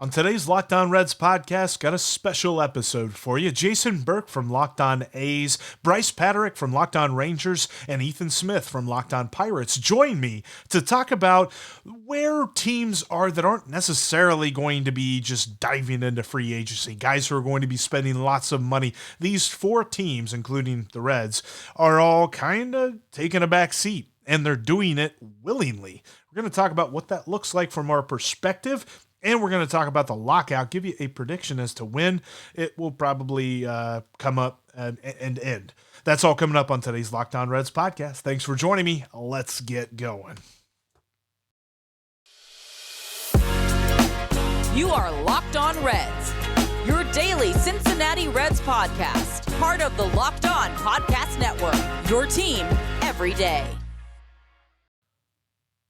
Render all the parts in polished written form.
On today's Locked On Reds podcast, got a special episode for you. Jason Burke from Locked On A's, Brice Paterik from Locked On Rangers, and Ethan Smith from Locked On Pirates join me to talk about where teams are that aren't necessarily going to be just diving into free agency. Guys who are going to be spending lots of money. These four teams, including the Reds, are all kind of taking a back seat, and they're doing it willingly. We're going to talk about what that looks like from our perspective. And we're going to talk about the lockout, give you a prediction as to when it will probably come up and end. That's all coming up on today's Locked On Reds podcast. Thanks for joining me. Let's get going. You are Locked On Reds, your daily Cincinnati Reds podcast, part of the Locked On Podcast Network, your team every day.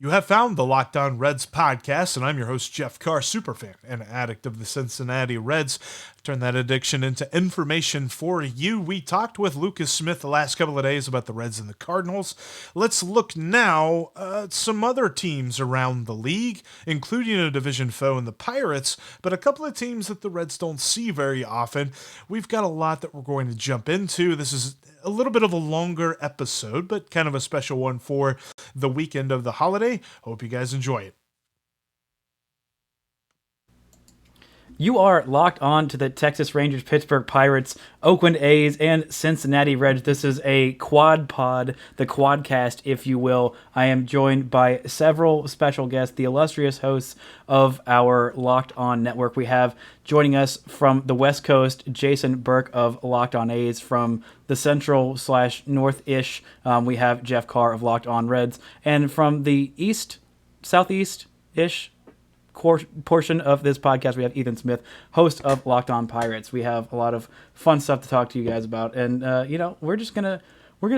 You have found the Locked On Reds podcast, and I'm your host, Jeff Carr, superfan and addict of the Cincinnati Reds. Turn that addiction into information for you. We talked with Lucas Smith the last couple of days about the Reds and the Cardinals. Let's look now at some other teams around the league, including a division foe in the Pirates, but a couple of teams that the Reds don't see very often. We've got a lot that we're going to jump into. This is a little bit of a longer episode, but kind of a special one for the weekend of the holiday. Hope you guys enjoy it. You are locked on to the Texas Rangers, Pittsburgh Pirates, Oakland A's, and Cincinnati Reds. This is a quad pod, the quadcast, if you will. I am joined by several special guests, the illustrious hosts of our Locked On network. We have joining us from the West Coast, Jason Burke of Locked On A's. From the central/north-ish, we have Jeff Carr of Locked On Reds. And from the east, southeast-ish portion of this podcast, we have Ethan Smith, host of Locked On Pirates. We have a lot of fun stuff to talk to you guys about, and we're gonna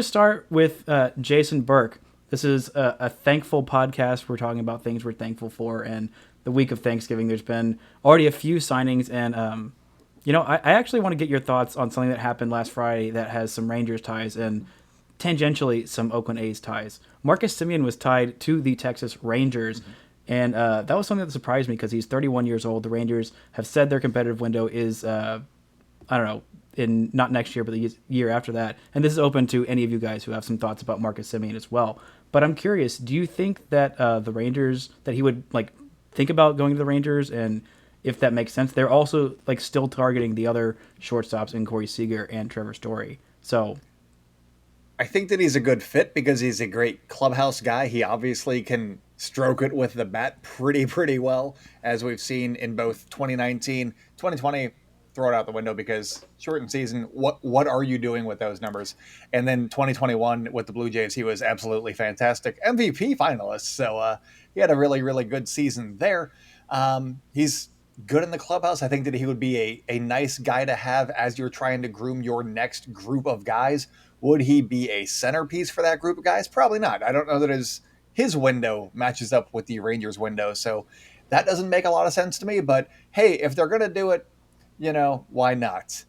start with Jason Burke. This is a thankful podcast. We're talking about things we're thankful for, and the week of Thanksgiving, there's been already a few signings, and I actually want to get your thoughts on something that happened last Friday that has some Rangers ties and tangentially some Oakland A's ties. Marcus Semien was tied to the Texas Rangers. And that was something that surprised me because he's 31 years old. The Rangers have said their competitive window is, in not next year, but the year after that. And this is open to any of you guys who have some thoughts about Marcus Semien as well. But I'm curious, do you think that the Rangers, that he would think about going to the Rangers? And if that makes sense, they're also still targeting the other shortstops in Corey Seager and Trevor Story. So I think that he's a good fit because he's a great clubhouse guy. He obviously can stroke it with the bat pretty well, as we've seen in both 2019, 2020, throw it out the window because shortened season, what are you doing with those numbers? And then 2021 with the Blue Jays, he was absolutely fantastic. MVP finalist, so he had a really good season there. He's good in the clubhouse. I think that he would be a nice guy to have as you're trying to groom your next group of guys. Would he be a centerpiece for that group of guys? Probably not. I don't know that his window matches up with the Rangers window. So that doesn't make a lot of sense to me, but hey, if they're going to do it, why not?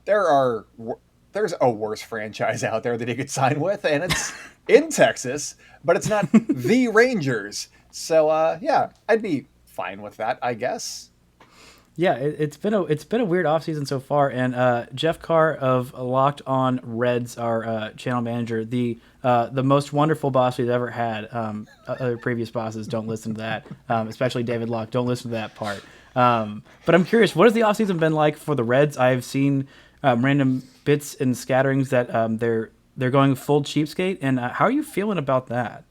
There's a worse franchise out there that he could sign with, and it's in Texas, but it's not the Rangers. So I'd be fine with that, I guess. Yeah, it's been a weird offseason so far, and Jeff Carr of Locked On Reds, our channel manager, the most wonderful boss we've ever had. Other previous bosses don't listen to that, especially David Locke. Don't listen to that part. But I'm curious, what has the offseason been like for the Reds? I've seen random bits and scatterings that they're going full cheapskate, and how are you feeling about that?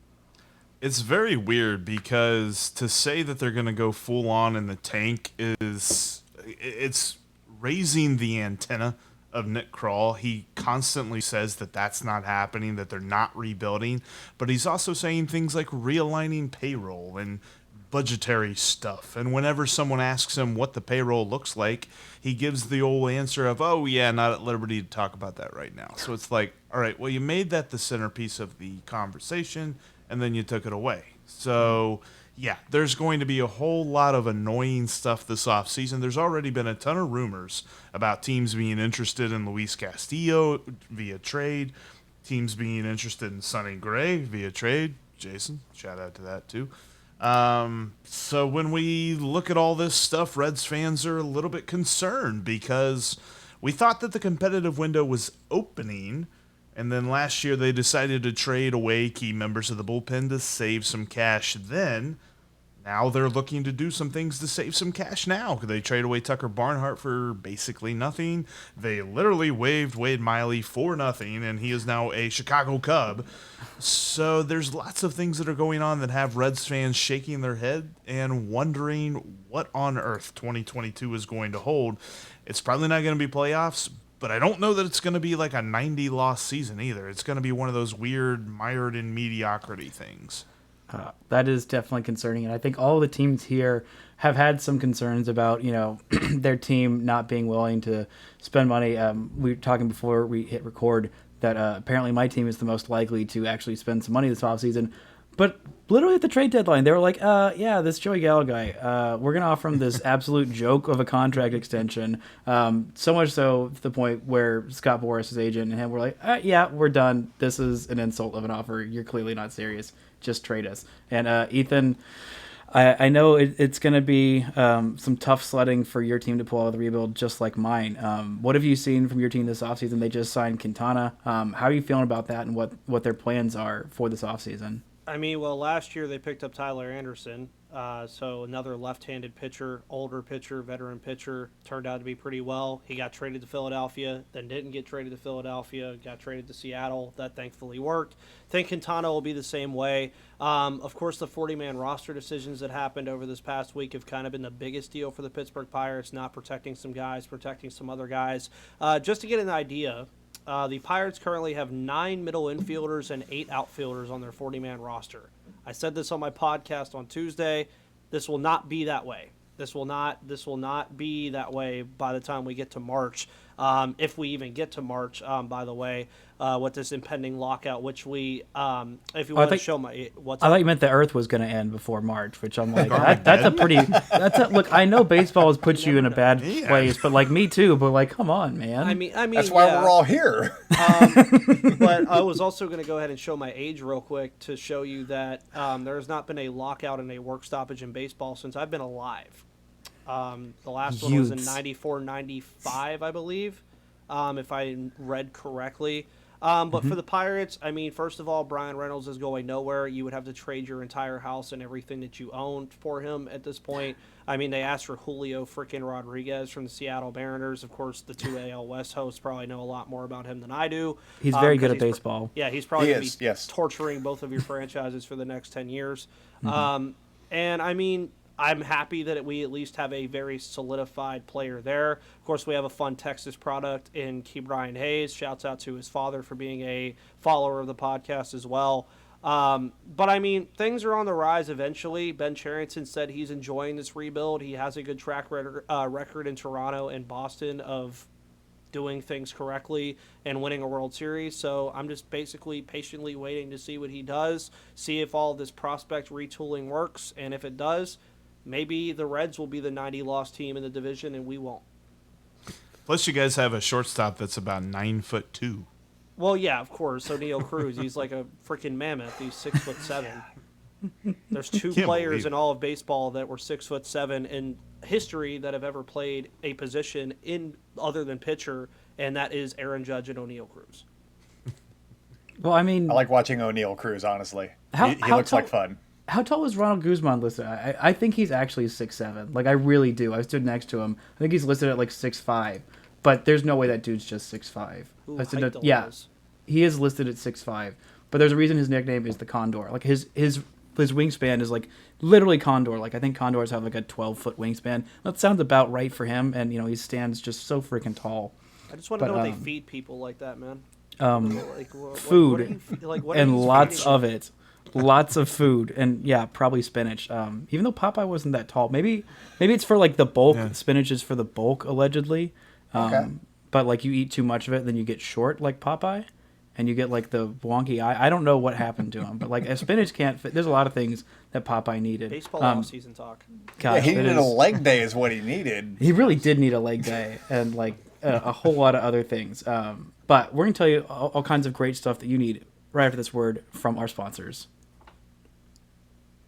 It's very weird because to say that they're going to go full on in the tank it's raising the antenna of Nick Kroll. He constantly says that that's not happening, that they're not rebuilding, but he's also saying things like realigning payroll and budgetary stuff. And whenever someone asks him what the payroll looks like, he gives the old answer of, oh yeah, not at liberty to talk about that right now. So it's like, all right, well, you made that the centerpiece of the conversation, and then you took it away. So, yeah, there's going to be a whole lot of annoying stuff this offseason. There's already been a ton of rumors about teams being interested in Luis Castillo via trade, teams being interested in Sonny Gray via trade. Jason, shout out to that too. So when we look at all this stuff, Reds fans are a little bit concerned because we thought that the competitive window was opening, and then last year they decided to trade away key members of the bullpen to save some cash then. Now they're looking to do some things to save some cash now. They trade away Tucker Barnhart for basically nothing. They literally waived Wade Miley for nothing, and he is now a Chicago Cub. So there's lots of things that are going on that have Reds fans shaking their head and wondering what on earth 2022 is going to hold. It's probably not going to be playoffs, but I don't know that it's going to be like a 90-loss season either. It's going to be one of those weird mired in mediocrity things. That is definitely concerning, and I think all the teams here have had some concerns about, their team not being willing to spend money. We were talking before we hit record that apparently my team is the most likely to actually spend some money this offseason. But literally at the trade deadline, they were like, this Joey Gallo guy, we're going to offer him this absolute joke of a contract extension. So much so to the point where Scott Boras, his agent, and him were like, we're done. This is an insult of an offer. You're clearly not serious. Just trade us. And Ethan, I know it's going to be some tough sledding for your team to pull out of the rebuild, just like mine. What have you seen from your team this offseason? They just signed Quintana. How are you feeling about that and what their plans are for this offseason? I mean, well, last year they picked up Tyler Anderson, so another left-handed pitcher, older pitcher, veteran pitcher, turned out to be pretty well. He got traded to Philadelphia, then didn't get traded to Philadelphia, got traded to Seattle. That thankfully worked. I think Quintana will be the same way. Of course, the 40-man roster decisions that happened over this past week have kind of been the biggest deal for the Pittsburgh Pirates, not protecting some guys, protecting some other guys. Just to get an idea, the Pirates currently have 9 middle infielders and 8 outfielders on their 40-man roster. I said this on my podcast on Tuesday. This will not be that way. This will not be that way by the time we get to March, if we even get to March. By the way, with this impending lockout, which we, if you want to show my, what's I up? thought you meant the Earth was going to end before March, which I'm like, that's a pretty. Look. I know baseball has put you in a bad place, but like me too. But like, come on, man. I mean, that's why we're all here. But I was also going to go ahead and show my age real quick to show you that there has not been a lockout and a work stoppage in baseball since I've been alive. The last one was in 94, 95, I believe, if I read correctly. But for the Pirates, I mean, first of all, Brian Reynolds is going nowhere. You would have to trade your entire house and everything that you own for him at this point. I mean, they asked for Julio freaking Rodriguez from the Seattle Mariners. Of course, the 2 AL West hosts probably know a lot more about him than I do. He's very good at baseball. He's probably going to be torturing both of your franchises for the next 10 years. And, I mean, I'm happy that we at least have a very solidified player there. Of course, we have a fun Texas product in Key Brian Hayes. Shouts out to his father for being a follower of the podcast as well. But, I mean, things are on the rise eventually. Ben Cherington said he's enjoying this rebuild. He has a good track record in Toronto and Boston of doing things correctly and winning a World Series. So I'm just basically patiently waiting to see what he does, see if all this prospect retooling works, and if it does, maybe the Reds will be the 90-loss team in the division, and we won't. Plus, you guys have a shortstop that's about 9'2". Well, yeah, of course. O'Neal Cruz, he's like a freaking mammoth. He's 6'7". There's 2 players in all of baseball that were 6'7" in history that have ever played a position in other than pitcher, and that is Aaron Judge and O'Neal Cruz. Well, I mean, I like watching O'Neal Cruz, honestly. He looks like fun. How tall is Ronald Guzman listed? I think he's actually 6'7". Like, I really do. I stood next to him. I think he's listed at like 6'5". But there's no way that dude's just 6'5". He is listed at 6'5". But there's a reason his nickname is the Condor. Like, his wingspan is like literally Condor. Like, I think Condors have like a 12-foot wingspan. That sounds about right for him. And, he stands just so freaking tall. I just want to know what they feed people like that, man. Food. And lots of it. Lots of food, and probably spinach. Even though Popeye wasn't that tall, maybe it's for like the bulk. Yeah. Spinach is for the bulk, allegedly. But like you eat too much of it, then you get short, like Popeye, and you get like the wonky eye. I don't know what happened to him, but like a spinach can't fit. There's a lot of things that Popeye needed. Baseball off-season talk. Gosh, he needed a leg day, is what he needed. He really did need a leg day, and like a whole lot of other things. But we're gonna tell you all kinds of great stuff that you need right after this word from our sponsors.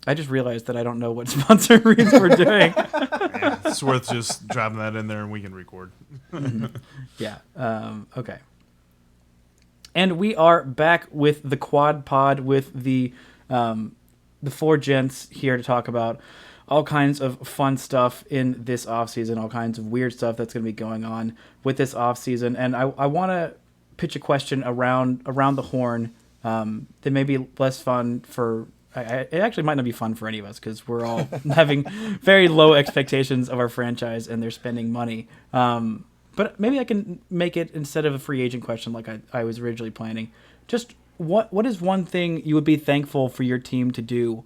I just realized that I don't know what sponsor reads we're doing. Yeah, it's worth just dropping that in there and we can record. Yeah. Okay. And we are back with the Quad Pod with the four gents here to talk about all kinds of fun stuff in this offseason, all kinds of weird stuff that's going to be going on with this offseason. And I want to pitch a question around the horn that may be less fun for... it actually might not be fun for any of us because we're all having very low expectations of our franchise and they're spending money. But maybe I can make it, instead of a free agent question like I was originally planning, just what is one thing you would be thankful for your team to do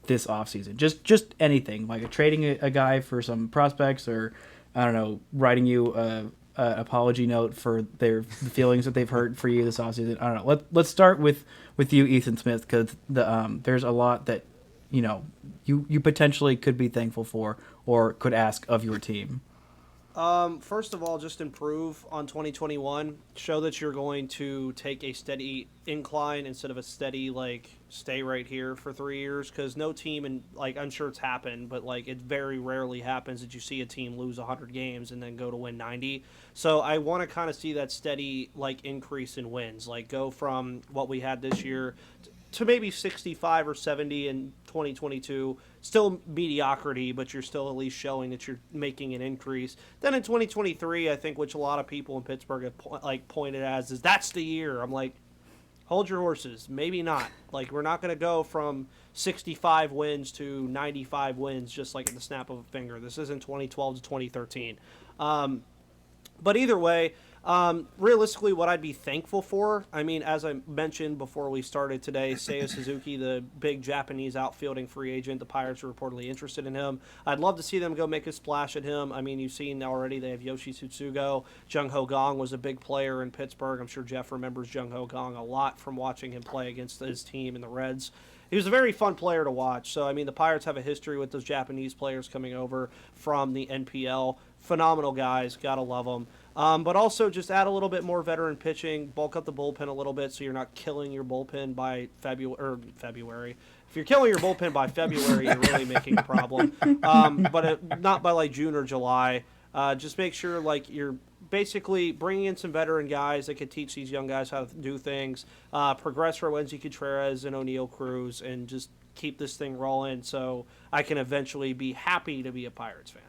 this offseason? Just anything, like trading a guy for some prospects, or, I don't know, writing you a apology note for the feelings that they've hurt for you this offseason. I don't know. Let's start with you, Ethan Smith, because there's a lot that you potentially could be thankful for or could ask of your team. First of all, just improve on 2021. Show that you're going to take a steady incline instead of a steady, stay right here for 3 years. Because no team, and I'm sure it's happened, but it very rarely happens that you see a team lose 100 games and then go to win 90. So I want to kind of see that steady, increase in wins. Go from what we had this year to maybe 65 or 70 in 2022. Still mediocrity, but you're still at least showing that you're making an increase. Then in 2023, I think, which a lot of people in Pittsburgh have pointed as, is that's the year. I'm like, hold your horses. Maybe not. We're not going to go from 65 wins to 95 wins just like at the snap of a finger. This isn't 2012 to 2013. But either way, realistically, what I'd be thankful for, as I mentioned before we started today, Seiya Suzuki, the big Japanese outfielding free agent, the Pirates are reportedly interested in him. I'd love to see them go make a splash at him. You've seen already they have Yoshi Tsutsugo. Jung Ho Gong was a big player in Pittsburgh. I'm sure Jeff remembers Jung Ho Gong a lot from watching him play against his team in the Reds. He was a very fun player to watch. So, the Pirates have a history with those Japanese players coming over from the NPL. Phenomenal guys. Gotta love them. But also just add a little bit more veteran pitching, bulk up the bullpen a little bit so you're not killing your bullpen by February. If you're killing your bullpen by February, you're really making a problem. But not by June or July. Just make sure you're basically bringing in some veteran guys that could teach these young guys how to do things. Progress Rowenzi Contreras and O'Neal Cruz, and just keep this thing rolling so I can eventually be happy to be a Pirates fan.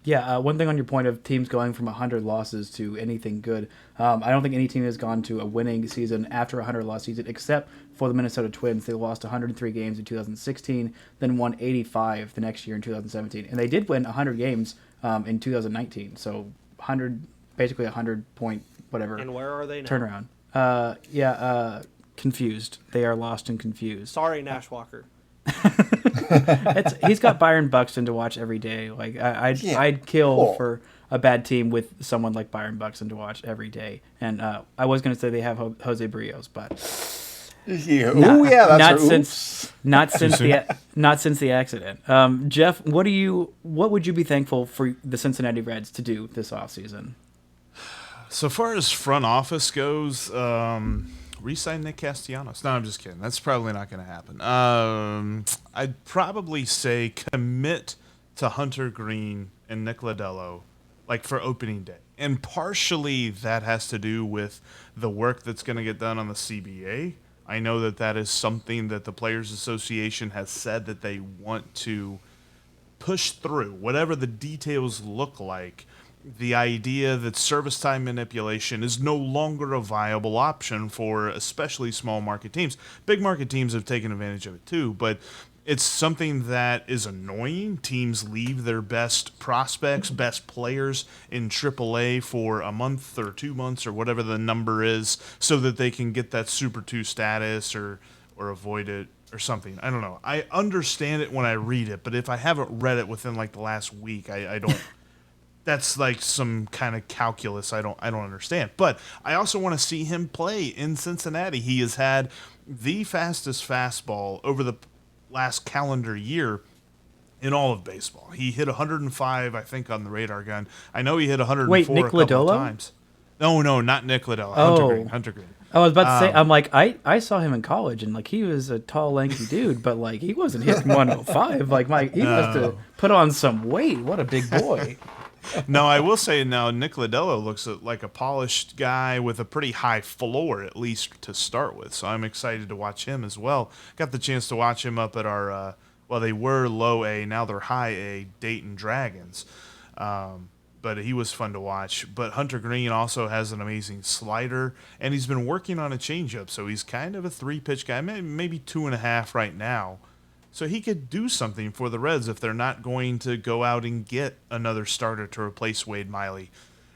Yeah, one thing on your point of teams going from 100 losses to anything good, I don't think any team has gone to a winning season after a 100-loss season except for the Minnesota Twins. They lost 103 games in 2016, then won 85 the next year in 2017. And they did win 100 games in 2019, so basically 100-point whatever. And where are they now? Turnaround. Confused. They are lost and confused. Sorry, Nash Walker. He's got Byron Buxton to watch every day. I'd kill for a bad team with someone like Byron Buxton to watch every day. And I was going to say they have Jose Brios, but not since the accident. Jeff, what would you be thankful for the Cincinnati Reds to do this offseason? So far as front office goes, re-sign Nick Castellanos. No, I'm just kidding. That's probably not going to happen. I'd probably say commit to Hunter Green and Nick Lodolo, for opening day. And partially that has to do with the work that's going to get done on the CBA. I know that is something that the Players Association has said that they want to push through, whatever the details look like. The idea that service time manipulation is no longer a viable option for especially small market teams. Big market teams have taken advantage of it too, but it's something that is annoying. Teams leave their best prospects, best players in AAA for a month or 2 months or whatever the number is so that they can get that Super 2 status or avoid it or something. I don't know. I understand it when I read it, but if I haven't read it within the last week, I don't... That's some kind of calculus I don't understand. But I also want to see him play in Cincinnati. He has had the fastest fastball over the last calendar year in all of baseball. He hit 105, I think, on the radar gun. I know he hit 104 Wait, Nick a couple Lodolo? of times. No, not Nick Lodolo. Oh. Hunter Green. I was about to say, I'm like, I saw him in college, and like he was a tall, lanky dude, but like he wasn't hitting 105. Like he must have put on some weight. What a big boy. No, I will say now Nick Lodolo looks like a polished guy with a pretty high floor, at least to start with. So I'm excited to watch him as well. Got the chance to watch him up at our, well, they were low A, now they're high A, Dayton Dragons. But he was fun to watch. But Hunter Green also has an amazing slider, and he's been working on a changeup. So he's kind of a 3-pitch guy, maybe 2.5 right now. So he could do something for the Reds if they're not going to go out and get another starter to replace Wade Miley.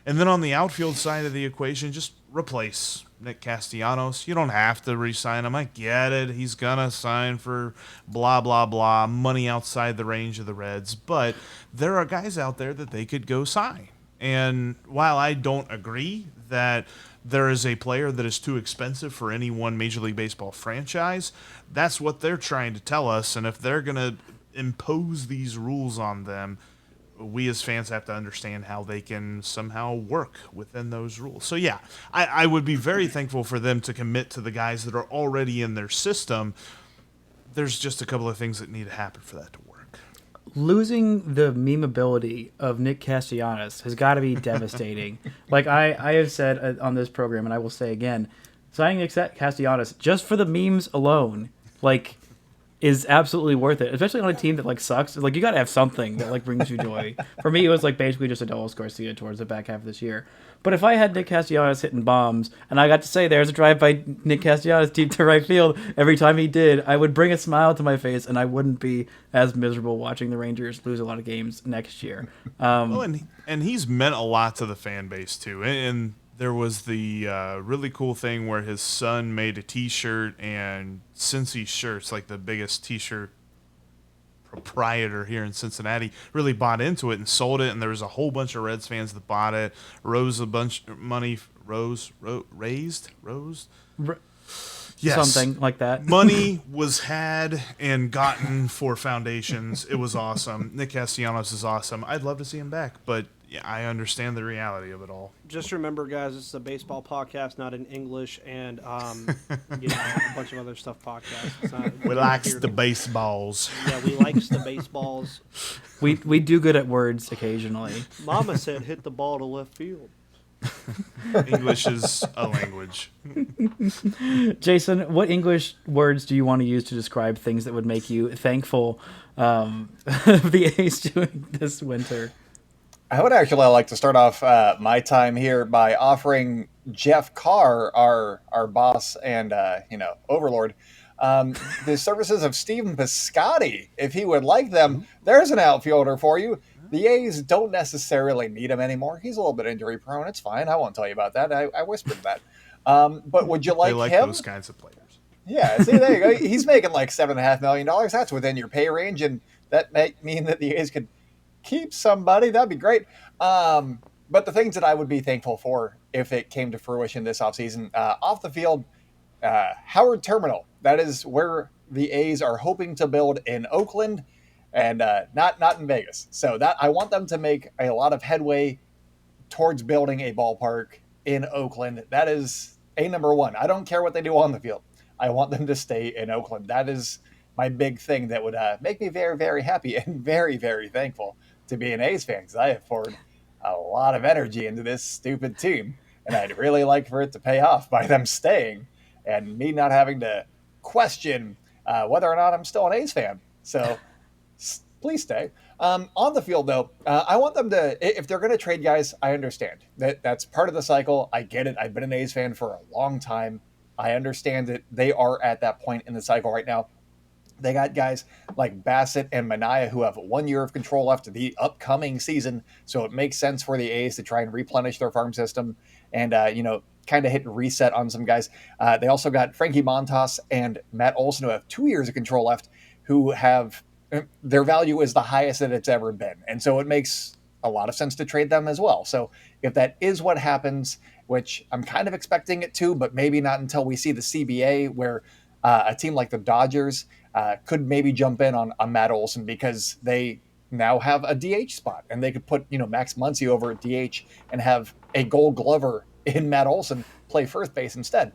And then on the outfield side of the equation, just replace Nick Castellanos. You don't have to re-sign him. I get it. He's going to sign for blah, blah, blah, money outside the range of the Reds. But there are guys out there that they could go sign. And while I don't agree that there is a player that is too expensive for any one Major League Baseball franchise, that's what they're trying to tell us. And if they're going to impose these rules on them, we as fans have to understand how they can somehow work within those rules. So, yeah, I would be very thankful for them to commit to the guys that are already in their system. There's just a couple of things that need to happen for that to work. Losing the memeability of Nick Castellanos has got to be devastating. Like I have said on this program, and I will say again, signing Nick Castellanos just for the memes alone, like, is absolutely worth it, especially on a team that like sucks. Like you got to have something that like brings you joy. For me, it was like basically just Adolis Garcia towards the back half of this year. But if I had Nick Castellanos hitting bombs, and I got to say there's a drive by Nick Castellanos deep to right field every time he did, I would bring a smile to my face, and I wouldn't be as miserable watching the Rangers lose a lot of games next year. Well, and he's meant a lot to the fan base too. And there was the really cool thing where his son made a T-shirt, and Cincy Shirts, like the biggest T-shirt proprietor here in Cincinnati, really bought into it and sold it. And there was a whole bunch of Reds fans that bought it. Raised. Yes. Something like that. Money was had and gotten for foundations. It was awesome. Nick Castellanos is awesome. I'd love to see him back, but yeah, I understand the reality of it all. Just remember, guys, this is a baseball podcast, not an English and a bunch of other stuff podcast. It's not, We likes the baseballs. Yeah, we likes the baseballs. We do good at words occasionally. Mama said hit the ball to left field. English is a language. Jason, what English words do you want to use to describe things that would make you thankful of the A's doing this winter? I would actually like to start off my time here by offering Jeff Carr, our boss and overlord, the services of Stephen Piscotty. If he would like them, there's an outfielder for you. The A's don't necessarily need him anymore. He's a little bit injury prone. It's fine. I won't tell you about that. I whispered that. But would you like him? They like those kinds of players. Yeah, see, there you go. He's making like $7.5 million. That's within your pay range, and that might mean that the A's could keep somebody. That'd be great. But the things that I would be thankful for if it came to fruition this offseason, off the field, Howard Terminal. That is where the A's are hoping to build in Oakland and not in Vegas. So that I want them to make a lot of headway towards building a ballpark in Oakland. That is a number one. I don't care what they do on the field. I want them to stay in Oakland. That is my big thing that would make me very, very happy and very, very thankful to be an A's fan, because I have poured a lot of energy into this stupid team, and I'd really like for it to pay off by them staying and me not having to question whether or not I'm still an A's fan. So please stay. On the field, though, I want them to, if they're going to trade guys, I understand. That's part of the cycle. I get it. I've been an A's fan for a long time. I understand that they are at that point in the cycle right now. They got guys like Bassett and Manaea who have 1 year of control left of the upcoming season, so it makes sense for the A's to try and replenish their farm system and, kind of hit reset on some guys. They also got Frankie Montas and Matt Olson who have 2 years of control left, who have their value is the highest that it's ever been. And so it makes a lot of sense to trade them as well. So if that is what happens, which I'm kind of expecting it to, but maybe not until we see the CBA where a team like the Dodgers could maybe jump in on Matt Olson because they now have a DH spot and they could put, Max Muncy over at DH and have a Gold Glover in Matt Olson play first base instead.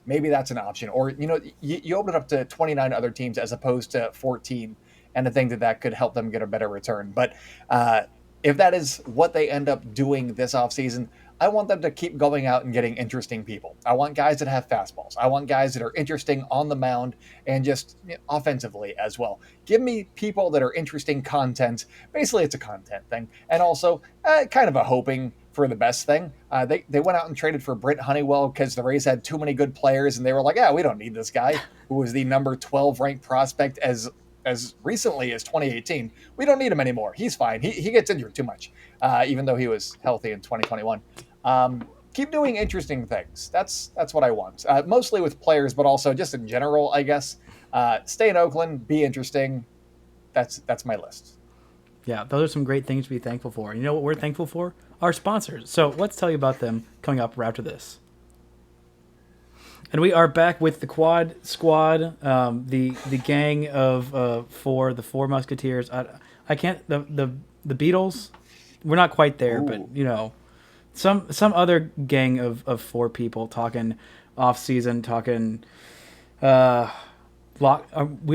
maybe that's an option. Or, you open it up to 29 other teams as opposed to 14, and I think that could help them get a better return. But if that is what they end up doing this offseason, I want them to keep going out and getting interesting people. I want guys that have fastballs. I want guys that are interesting on the mound and just offensively as well. Give me people that are interesting content. Basically, it's a content thing. And also kind of a hoping for the best thing. They went out and traded for Britt Honeywell because the Rays had too many good players, and they were like, yeah, we don't need this guy who was the number 12 ranked prospect as recently as 2018. We don't need him anymore. He's fine. He gets injured too much, even though he was healthy in 2021. Keep doing interesting things. That's what I want. Mostly with players, but also just in general, I guess. Stay in Oakland, be interesting. That's my list. Yeah, those are some great things to be thankful for. You know what we're thankful for? Our sponsors. So let's tell you about them coming up right after this. And we are back with the Quad Squad, the gang of four, the Four Musketeers. I can't the Beatles. We're not quite there, Ooh. but some other gang of four people talking off season, talking. We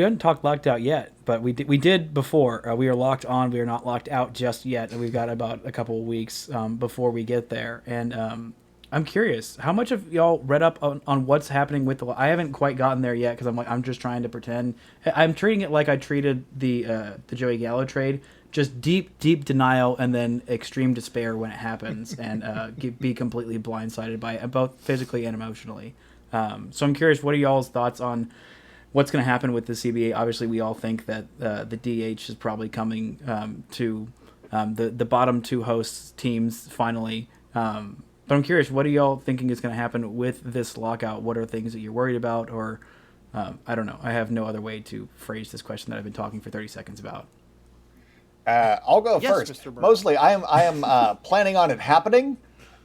haven't talked locked out yet, but we did before. We are locked on. We are not locked out just yet, and we've got about a couple of weeks before we get there. And I'm curious, how much of y'all read up on what's happening with I haven't quite gotten there yet because I'm just trying to pretend. I'm treating it like I treated the Joey Gallo trade, just deep denial and then extreme despair when it happens, and be completely blindsided by it, both physically and emotionally. So I'm curious, what are y'all's thoughts on what's going to happen with the CBA? Obviously, we all think that the DH is probably coming to the bottom two hosts teams finally. But I'm curious, what are y'all thinking is going to happen with this lockout? What are things that you're worried about? Or, I don't know. I have no other way to phrase this question that I've been talking for 30 seconds about. I'll go Yes, first. Mr. Burke. Mostly, I am planning on it happening,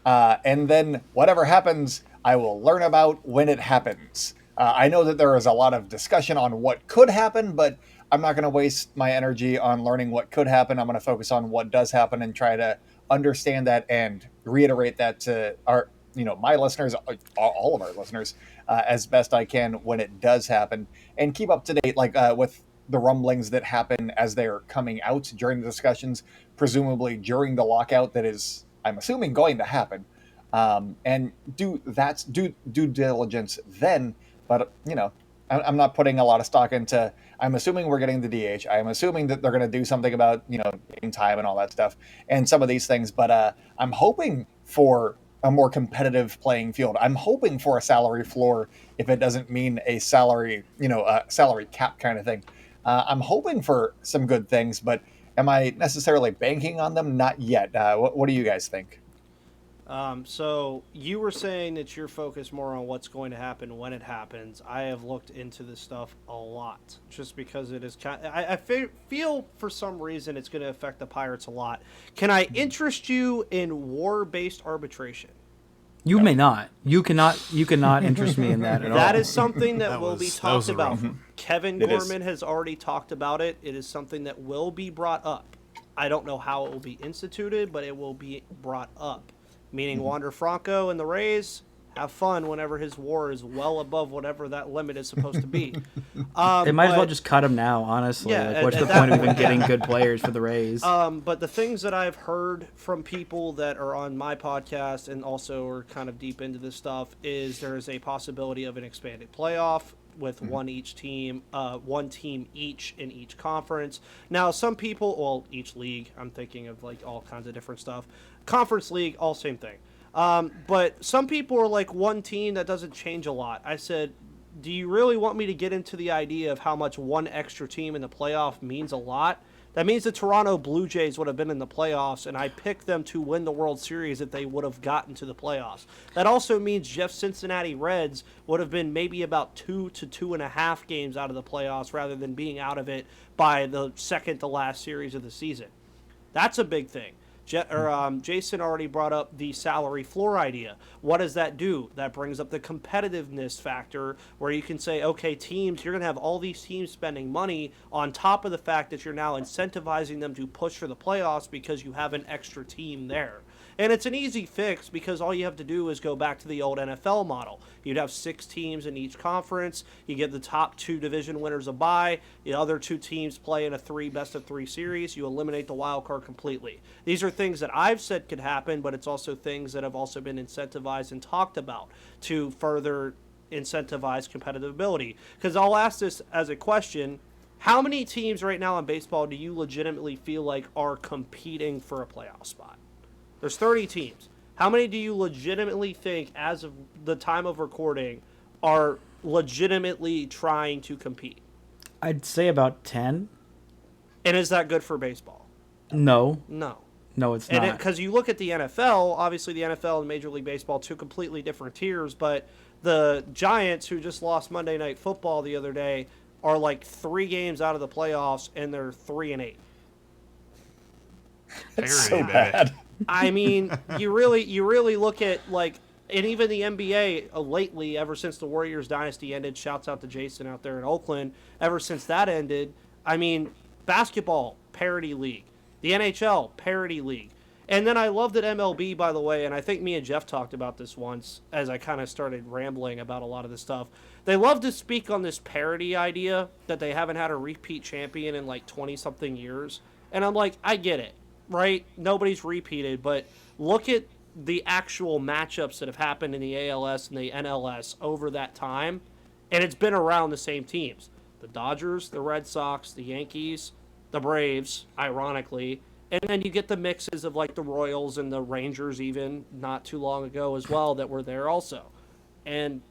and then whatever happens, I will learn about when it happens. I know that there is a lot of discussion on what could happen, but I'm not going to waste my energy on learning what could happen. I'm going to focus on what does happen and try to understand that and reiterate that to my listeners, all of our listeners, as best I can when it does happen, and keep up to date, with the rumblings that happen as they're coming out during the discussions, presumably during the lockout that is, I'm assuming, going to happen, and do due diligence then. But I'm not putting a lot of stock into. I'm assuming we're getting the DH. I'm assuming that they're going to do something about game time and all that stuff and some of these things. But I'm hoping for a more competitive playing field. I'm hoping for a salary floor if it doesn't mean a salary salary cap kind of thing. I'm hoping for some good things, but am I necessarily banking on them? Not yet. What do you guys think? So you were saying that you're focused more on what's going to happen when it happens. I have looked into this stuff a lot, just because it is I feel for some reason it's going to affect the Pirates a lot. Can I interest you in war-based arbitration? You may not. You cannot interest me in that at all. That is something that will be talked about. Kevin It is. Gorman has already talked about it. It is something that will be brought up. I don't know how it will be instituted, but it will be brought up. Meaning Wander Franco and the Rays have fun whenever his WAR is well above whatever that limit is supposed to be. They might as well just cut him now, honestly. Yeah, what's the at point that of even getting good players for the Rays? But the things that I've heard from people that are on my podcast and also are kind of deep into this stuff is there is a possibility of an expanded playoff with one team each in each conference. Now, some people, each league, I'm thinking of all kinds of different stuff. Conference league, all same thing. But some people are like, one team that doesn't change a lot. I said, do you really want me to get into the idea of how much one extra team in the playoff means a lot? That means the Toronto Blue Jays would have been in the playoffs, and I picked them to win the World Series if they would have gotten to the playoffs. That also means Cincinnati Reds would have been maybe about 2 to 2.5 games out of the playoffs rather than being out of it by the second to last series of the season. That's a big thing. Jason already brought up the salary floor idea. What does that do? That brings up the competitiveness factor where you can say, okay, teams, you're going to have all these teams spending money on top of the fact that you're now incentivizing them to push for the playoffs because you have an extra team there. And it's an easy fix because all you have to do is go back to the old NFL model. You'd have 6 teams in each conference. You give the top 2 division winners a bye. The other 2 teams play in a best of 3 series. You eliminate the wild card completely. These are things that I've said could happen, but it's also things that have also been incentivized and talked about to further incentivize competitive ability. Because I'll ask this as a question. How many teams right now in baseball do you legitimately feel like are competing for a playoff spot? There's 30 teams. How many do you legitimately think, as of the time of recording, are legitimately trying to compete? I'd say about 10. And is that good for baseball? No. No. No, it's not. Because you look at the NFL, obviously the NFL and Major League Baseball, 2 completely different tiers, but the Giants, who just lost Monday Night Football the other day, are like 3 games out of the playoffs, and they're 3-8. It's so bad. I mean, you really look at, like, and even the NBA lately, ever since the Warriors dynasty ended, shouts out to Jason out there in Oakland, ever since that ended, I mean, basketball, parity league. The NHL, parity league. And then I love that MLB, by the way, and I think me and Jeff talked about this once as I kind of started rambling about a lot of this stuff. They love to speak on this parity idea that they haven't had a repeat champion in like 20-something years. And I'm like, I get it, right? Nobody's repeated, but look at the actual matchups that have happened in the ALS and the NLS over that time, and it's been around the same teams. The Dodgers, the Red Sox, the Yankees, the Braves, ironically, and then you get the mixes of like the Royals and the Rangers even not too long ago as well that were there also. And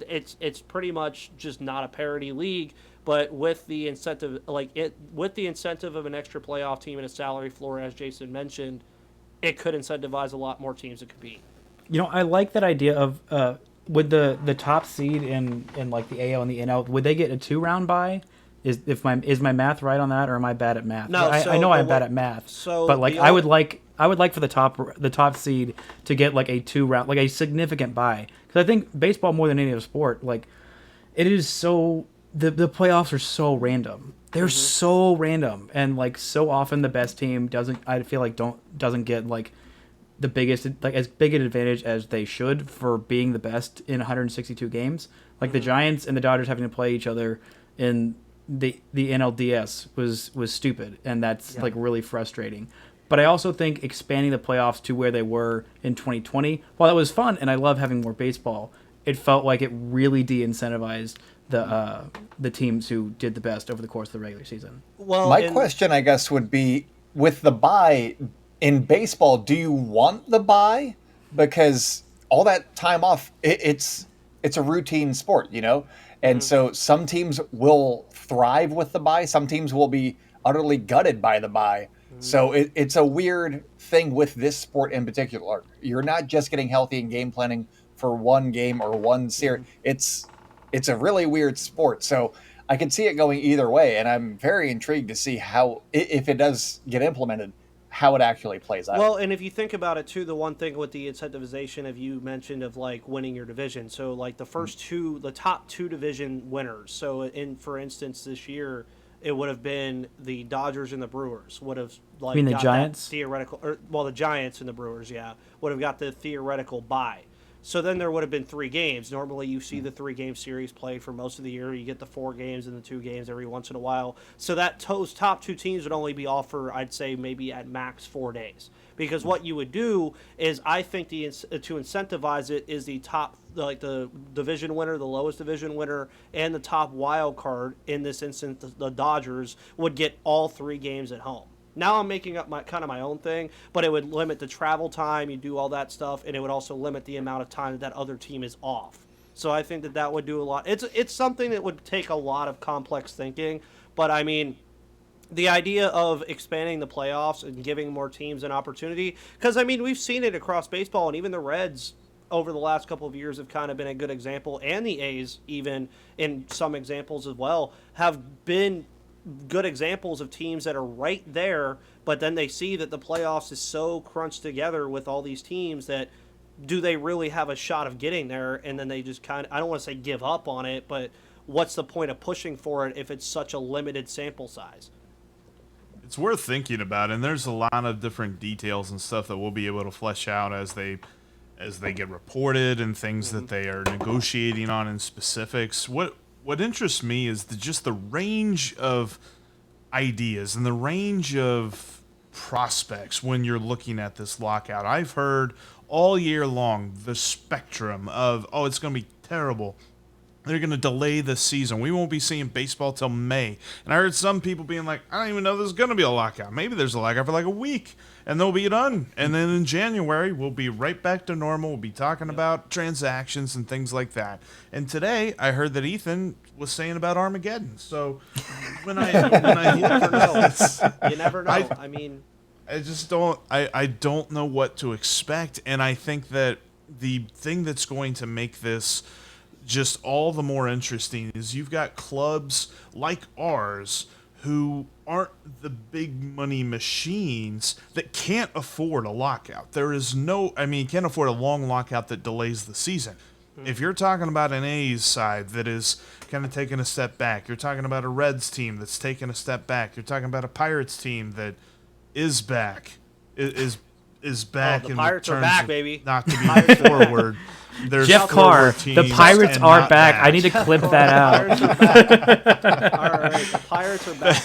it's pretty much just not a parity league, but with the incentive with the incentive of an extra playoff team and a salary floor, as Jason mentioned, it could incentivize a lot more teams to compete. You know, I like that idea of would the top seed in like the AL and the NL, would they get a 2-round bye? Is my math right on that, or am I bad at math? No, I know I'm bad at math. So but like I would like for the top seed to get like a 2-round, like a significant bye, because I think baseball, more than any other sport, like it is so the playoffs are so random. They're so random, and like so often the best team doesn't get like the biggest, like as big an advantage as they should for being the best in 162 games. Like the Giants and the Dodgers having to play each other in the NLDS was stupid, and that's like really frustrating. But I also think expanding the playoffs to where they were in 2020, while that was fun and I love having more baseball, it felt like it really de-incentivized the teams who did the best over the course of the regular season. Well, my question, I guess, would be, with the bye in baseball, do you want the bye? Because all that time off, it's a routine sport, you know? And so some teams will thrive with the bye. Some teams will be utterly gutted by the bye. So it's a weird thing with this sport in particular. You're not just getting healthy and game planning for one game or one series. It's a really weird sport. So I can see it going either way. And I'm very intrigued to see how, if it does get implemented, how it actually plays out. Well, and if you think about it too, the one thing with the incentivization of you mentioned of like winning your division. So like the top 2 division winners. So for instance, this year it would have been the Dodgers and the Brewers would have like you mean the got Giants? that theoretical, the Giants and the Brewers, would have got the theoretical bye. So then there would have been 3 games. Normally you see the 3-game series played for most of the year. You get the 4 games and the 2 games every once in a while. So those top 2 teams would only be off for, I'd say, maybe at max 4 days. Because what you would do is, I think to incentivize it is the top, like the division winner, the lowest division winner, and the top wild card, in this instance the Dodgers, would get all 3 games at home. Now I'm making up my own thing, but it would limit the travel time, you do all that stuff, and it would also limit the amount of time that other team is off. So I think that would do a lot. It's something that would take a lot of complex thinking, but I mean, the idea of expanding the playoffs and giving more teams an opportunity, because I mean, we've seen it across baseball, and even the Reds over the last couple of years have kind of been a good example, and the A's even in some examples as well have been good examples of teams that are right there, but then they see that the playoffs is so crunched together with all these teams that do they really have a shot of getting there? And then they just kind of, I don't want to say give up on it, but what's the point of pushing for it if it's such a limited sample size? it's worth thinking about, and there's a lot of different details and stuff that we'll be able to flesh out as they get reported and things that they are negotiating on in specifics. What interests me is just the range of ideas and the range of prospects when you're looking at this lockout. I've heard all year long the spectrum of, oh, it's going to be terrible. They're going to delay the season. We won't be seeing baseball till May. And I heard some people being like, I don't even know there's going to be a lockout. Maybe there's a lockout for like a week, and they'll be done. And then in January, we'll be right back to normal. We'll be talking about transactions and things like that. And today, I heard that Ethan was saying about Armageddon. So when I You never know. You never know. I just don't. I don't know what to expect, and I think that the thing that's going to make this just all the more interesting is you've got clubs like ours who aren't the big money machines that can't afford a lockout. There is no, can't afford a long lockout that delays the season. If you're talking about an A's side that is kind of taking a step back, you're talking about a Reds team that's taking a step back, you're talking about a Pirates team that is back, is back. The Pirates are back, baby. Not to be forward. There's Jeff Carr, the Pirates are back. I need to clip that out. All right, the Pirates are back.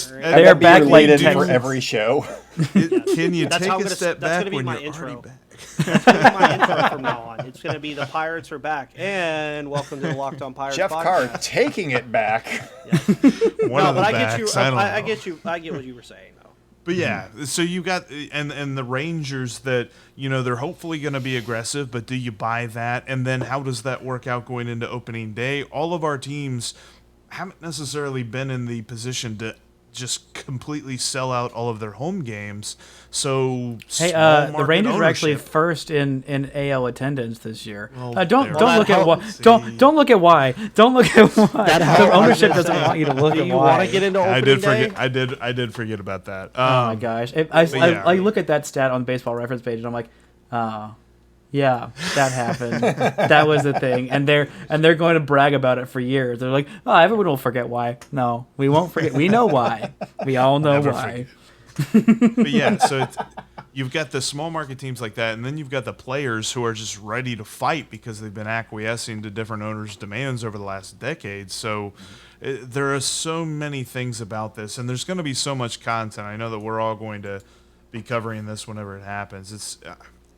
They are back like for every show. Can you take a step back when you're already back? That's going to be my intro from now on. It's going to be the Pirates are back, and welcome to the Locked On Pirates Jeff podcast. Carr taking it back. I get what you were saying. But yeah, so you got and the Rangers that, they're hopefully going to be aggressive, but do you buy that? And then how does that work out going into opening day? All of our teams haven't necessarily been in the position to just completely sell out all of their home games. So the Rangers are actually first in AL attendance this year. Well, don't look at why. Don't look at why. Don't look at why. The ownership doesn't want you to look at why. You want to get into opening day? I did forget about that. Oh my gosh! I look at that stat on Baseball Reference page and I'm like, yeah, that happened. That was the thing, and they're going to brag about it for years. They're like, oh, everyone will forget why. No, we won't forget. We know why. We all know why. But yeah, so you've got the small market teams like that, and then you've got the players who are just ready to fight because they've been acquiescing to different owners' demands over the last decade. So there are so many things about this, and there's going to be so much content. I know that we're all going to be covering this whenever it happens.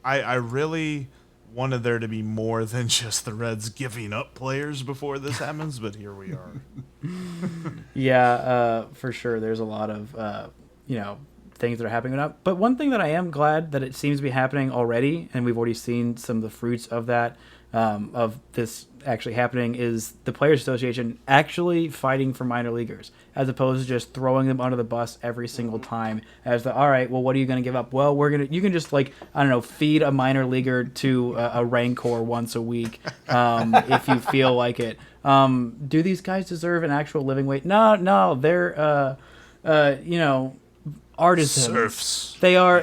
I really wanted there to be more than just the Reds giving up players before this happens, but here we are. Yeah, for sure. There's a lot of things that are happening up. But one thing that I am glad that it seems to be happening already, and we've already seen some of the fruits of that, of this actually happening, is the Players Association actually fighting for minor leaguers, as opposed to just throwing them under the bus every single time as all right, well, what are you going to give up? Well, you can just feed a minor leaguer to a Rancor once a week if you feel like it. Do these guys deserve an actual living wage? No, they're artisans. Serfs. They are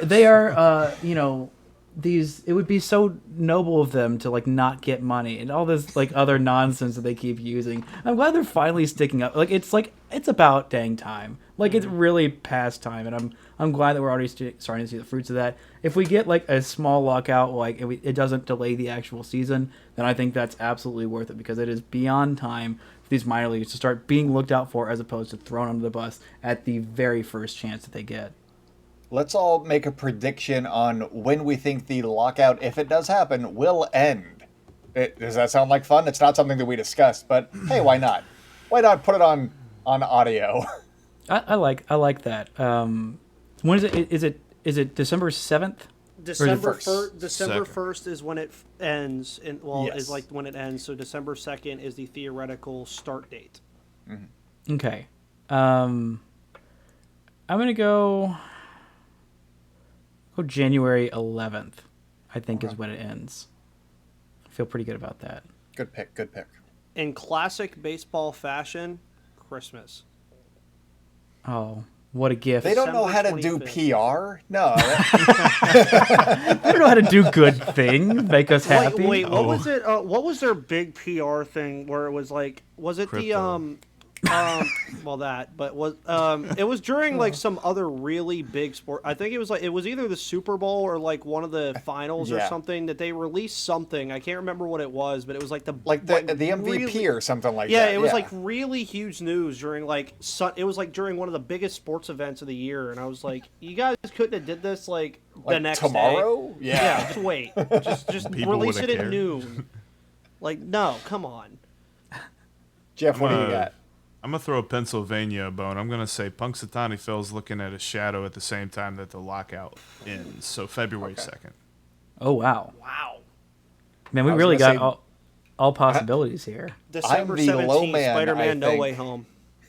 it would be so noble of them to not get money and all this other nonsense that they keep using. I'm glad they're finally sticking up. It's about dang time. It's really past time, and I'm glad that we're already starting to see the fruits of that. If we get a small lockout, it doesn't delay the actual season, then I think that's absolutely worth it, because it is beyond time for these minor leagues to start being looked out for, as opposed to thrown under the bus at the very first chance that they get. Let's all make a prediction on when we think the lockout, if it does happen, will end. Does that sound like fun? It's not something that we discussed, but hey, why not? Why not put it on audio? I like that. When is it? Is it December 7th? December 1st? 1st is when it ends. Yes. Is when it ends. So December 2nd is the theoretical start date. Mm-hmm. Okay. I'm gonna go January 11th. I think is when it ends. I feel pretty good about that. Good pick. In classic baseball fashion, Christmas. Oh, what a gift! They don't know how to do PR. No, they don't know how to do good things, make us happy. Wait, what was it? What was their big PR thing where it was was it Crypto. Well, but it was during like some other really big sport. I think it was either the Super Bowl or like one of the finals or something that they released something. I can't remember what it was, but it was like the MVP really, or something like that. Yeah, it was like really huge news during it was like during one of the biggest sports events of the year, and I was like, you guys couldn't have did this like the next tomorrow? Day. Yeah, just wait, just release it at noon. Like, no, come on. Jeff, what do you got? I'm going to throw Pennsylvania a bone. I'm going to say Punxsutawney Phil's looking at a shadow at the same time that the lockout ends. So February 2nd. Oh, wow. Wow. Man, we really got all possibilities here. December 17th, Spider-Man No Way Home.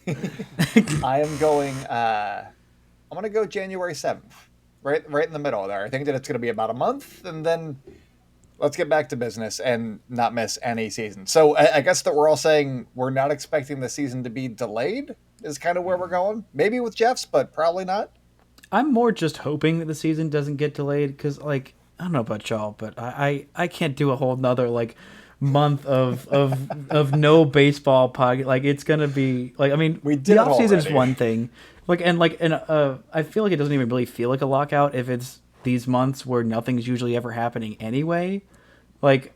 I am going, I'm going to go January 7th. Right in the middle there. I think that it's going to be about a month, and then let's get back to business and not miss any season. So I guess that we're all saying we're not expecting the season to be delayed is kind of where we're going. Maybe with Jeff's, but probably not. I'm more just hoping that the season doesn't get delayed because, like, I don't know about y'all, but I can't do a whole nother, like, month of no baseball podcast. Like, it's going to be, like, I mean, the offseason is one thing. I feel like it doesn't even really feel like a lockout if it's these months where nothing's usually ever happening anyway. Like,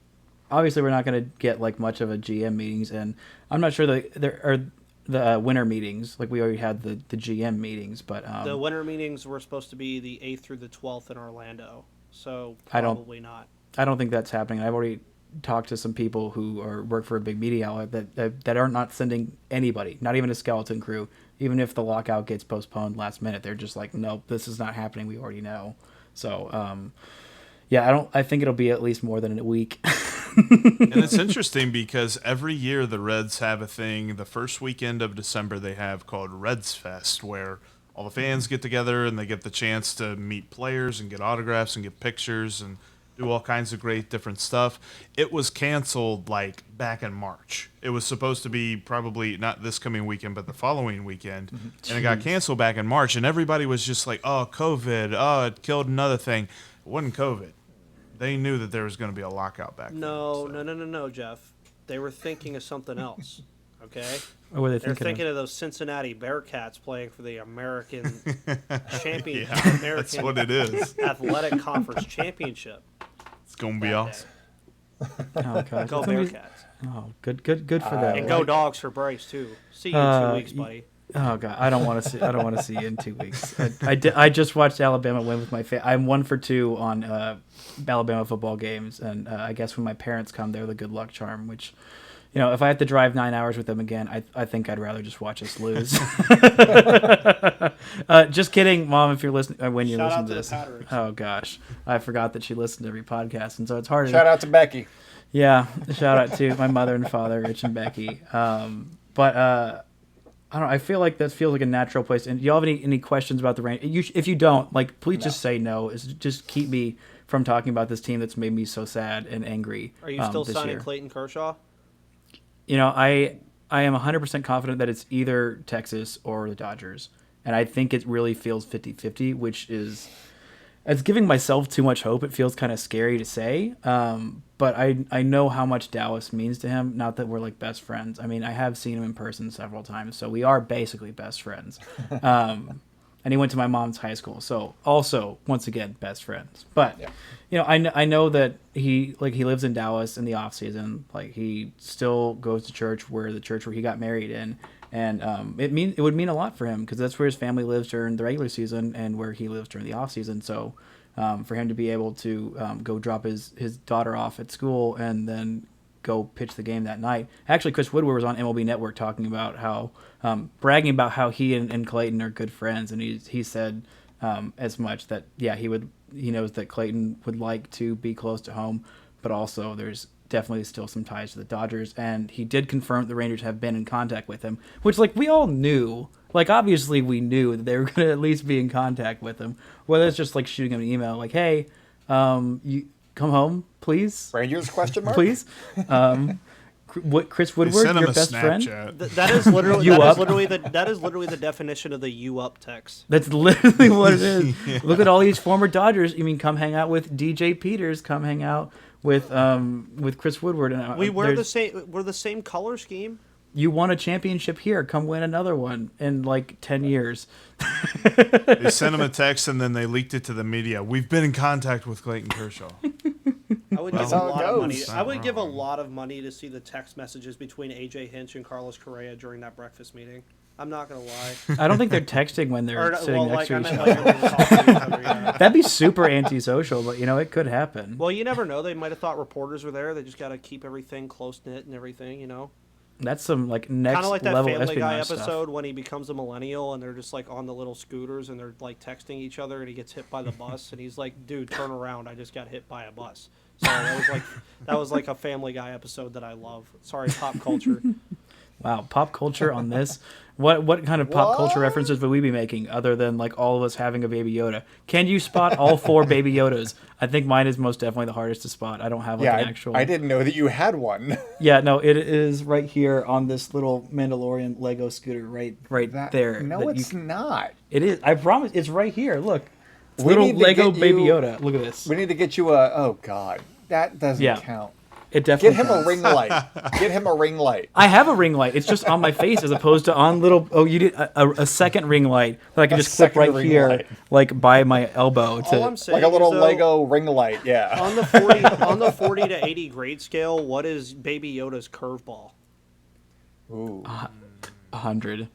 obviously we're not going to get like much of a GM meetings, and I'm not sure that there are the winter meetings. Like, we already had the GM meetings, but the winter meetings were supposed to be the 8th through the 12th in Orlando, so probably not. I don't think that's happening. I've already talked to some people who work for a big media outlet that are not sending anybody, not even a skeleton crew, even if the lockout gets postponed last minute. They're just like, nope, this is not happening. We already know. So, I think it'll be at least more than a week. And it's interesting because every year the Reds have a thing. The first weekend of December they have called Reds Fest, where all the fans get together and they get the chance to meet players and get autographs and get pictures and do all kinds of great different stuff. It was canceled like back in March. It was supposed to be probably not this coming weekend, but the following weekend. And it got canceled back in March. And everybody was just like, oh, COVID. Oh, it killed another thing. It wasn't COVID. They knew that there was going to be a lockout back then. No, Jeff. They were thinking of something else. Okay? What were they They're thinking of those Cincinnati Bearcats playing for the American Championship. That's what it is. Athletic Conference Championship. It's going to be awesome. Oh, gosh. Go Bearcats. Oh, good for them. And go Dogs for Bryce too. See you in 2 weeks, buddy. Oh god, I don't want to see you in 2 weeks. I just watched Alabama win with my I'm 1 for 2 on Alabama football games, and I guess when my parents come, they're the good luck charm. Which, you know, if I have to drive 9 hours with them again, I think I'd rather just watch us lose. Just kidding, Mom. If you're listening, when you're listening to this, oh gosh, I forgot that she listened to every podcast, and so it's hard. Shout out to Becky. Yeah, shout out to my mother and father, Rich and Becky. But I don't know. I feel like that feels like a natural place. And do y'all have any questions about the Rangers? If you don't, like, please just say no. Just keep me from talking about this team that's made me so sad and angry. Are you still signing year. Clayton Kershaw? You know, I am 100% confident that it's either Texas or the Dodgers. And I think it really feels 50-50, which is... It's giving myself too much hope. It feels kind of scary to say. But I know how much Dallas means to him. Not that we're like best friends. I mean, I have seen him in person several times, so we are basically best friends. And he went to my mom's high school, so also once again best friends. But you know, I know that he lives in Dallas in the off season. Like, he still goes to church where he got married in. And it would mean a lot for him because that's where his family lives during the regular season and where he lives during the off season. So for him to be able to go drop his daughter off at school and then go pitch the game that night. Actually, Chris Woodward was on MLB Network talking about how bragging about how he and Clayton are good friends, and he said as much that he knows that Clayton would like to be close to home, but also there's definitely still some ties to the Dodgers, and he did confirm the Rangers have been in contact with him, which, like, we all knew. Like, obviously we knew that they were going to at least be in contact with him, whether it's just like shooting him an email like, hey, you come home, please. Rangers question mark? Please. Chris Woodward, your best friend. That is literally that is literally the definition of the "you up" text. That's literally what it is. Yeah. Look at all these former Dodgers. You mean come hang out with DJ Peters? Come hang out with Chris Woodward, and we're the same color scheme. You won a championship here. Come win another one in like 10 years. They sent him a text and then they leaked it to the media. We've been in contact with Clayton Kershaw. I would give how it a lot of money. goes. I would give a lot of money to see the text messages between AJ Hinch and Carlos Correa during that breakfast meeting. I'm not gonna lie. I don't think they're texting when they're sitting next to each other. when they were talking to each other, yeah. That'd be super antisocial, but it could happen. Well, you never know. They might have thought reporters were there. They just got to keep everything close knit and everything. That's some like next Kind of like that level Family Guy espionage episode stuff. when he becomes a millennial and they're just like on the little scooters and they're like texting each other and he gets hit by the bus and he's like, "Dude, turn around! I just got hit by a bus." So that was like a Family Guy episode that I love. Sorry, pop culture. Wow, pop culture on this. What kind of pop culture references would we be making other than like all of us having a Baby Yoda? Can you spot all 4 Baby Yodas? I think mine is most definitely the hardest to spot. I don't have like an actual. I didn't know that you had one. Yeah, no, it is right here on this little Mandalorian Lego scooter, right there. No, it's not. It is. I promise. It's right here. Look, it's We little need to Lego get Baby you- Yoda. Look at this. We need to get you a. Oh God, that doesn't count. It definitely. Get him a counts. ring light. Get him a ring light. I have a ring light. It's just on my face as opposed to on little. Oh, you did a second ring light that I can A just clip second right ring here, light. like by my elbow. All I'm saying Like a little is, though, Lego ring light. Yeah. on the 40 to 80 grade scale. What is Baby Yoda's curveball? Ooh. 100.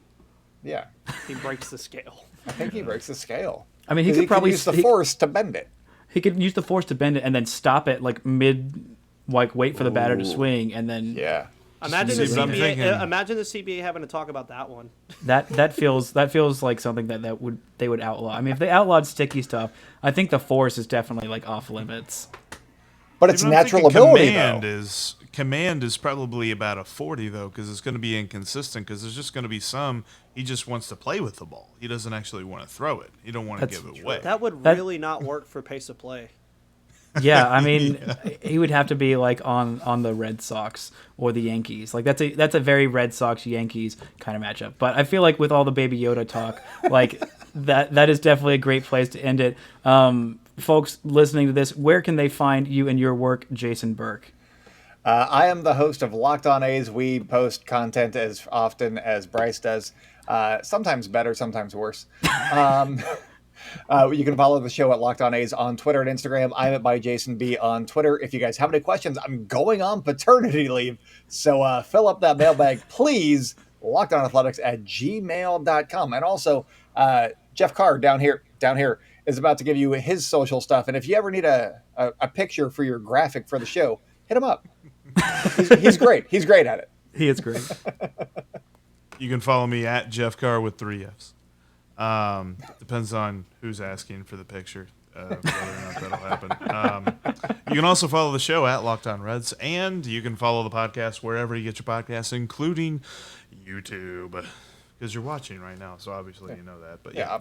Yeah. He breaks the scale. I think he breaks the scale. I mean, he 'Cause could probably use the force to bend it. He could use the force to bend it and then stop it like mid, like wait for the batter to swing and then Yeah. Imagine the See, but I'm CBA. thinking- Imagine the CBA having to talk about that one. that feels like something that they would outlaw. I mean, if they outlawed sticky stuff, I think the force is definitely like off limits. But it's Even I'm natural thinking ability, command is probably about a 40 though, because it's going to be inconsistent. Because there's just going to be some he just wants to play with the ball. He doesn't actually want to throw it. He don't want to That's give it away. That would That- really not work for pace of play. Yeah, I mean, he would have to be like on the Red Sox or the Yankees. Like that's a very Red Sox Yankees kind of matchup. But I feel like with all the Baby Yoda talk, like that is definitely a great place to end it. Folks listening to this, where can they find you and your work, Jason Burke? I am the host of Locked On A's. We post content as often as Brice does. Sometimes better, sometimes worse. You can follow the show at Locked On A's on Twitter and Instagram. I'm at ByJasonB on Twitter. If you guys have any questions, I'm going on paternity leave. So fill up that mailbag, please. LockedOnAthletics@gmail.com. And also, Jeff Carr down here is about to give you his social stuff. And if you ever need a picture for your graphic for the show, hit him up. He's great. He's great at it. He is great. You can follow me at Jeff Carr with 3 Fs. Depends on who's asking for the picture, whether or not that'll happen. You can also follow the show at Locked On Reds, and you can follow the podcast wherever you get your podcasts, including YouTube, because you're watching right now, so obviously you know that. But yeah.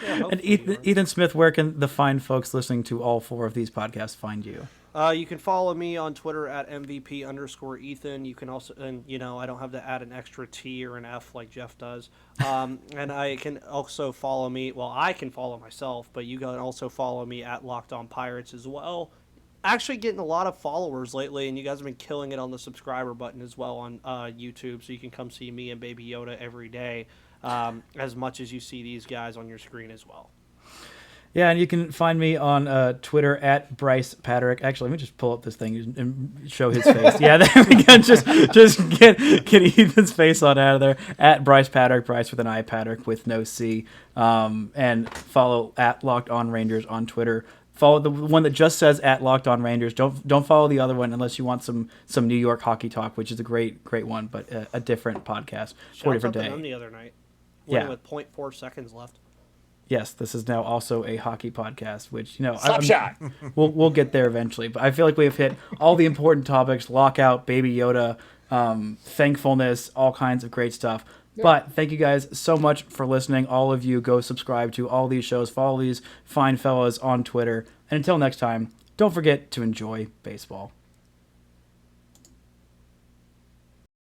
And Ethan Smith, where can the fine folks listening to all 4 of these podcasts find you? You can follow me on Twitter at MVP_Ethan. You can also, and I don't have to add an extra T or an F like Jeff does. And I can also follow me. Well, I can follow myself, but you can also follow me at Locked On Pirates as well. Actually, getting a lot of followers lately, and you guys have been killing it on the subscriber button as well on YouTube. So you can come see me and Baby Yoda every day, as much as you see these guys on your screen as well. Yeah, and you can find me on Twitter at Brice Paterik. Actually, let me just pull up this thing and show his face. Yeah, there we go. Just get Ethan's face on out of there. At Brice Paterik, Brice with an I, Paterik with no C. And follow at Locked On Rangers on Twitter. Follow the one that just says at Locked On Rangers. Don't follow the other one unless you want some New York hockey talk, which is a great one, but a different podcast for a different Shouts out to day. them the other night. Yeah. Winning with 0.4 seconds left. Yes, this is now also a hockey podcast, which Slap shot. We'll get there eventually. But I feel like we have hit all the important topics: lockout, Baby Yoda, thankfulness, all kinds of great stuff. Yeah. But thank you guys so much for listening. All of you, go subscribe to all these shows, follow these fine fellas on Twitter, and until next time, don't forget to enjoy baseball.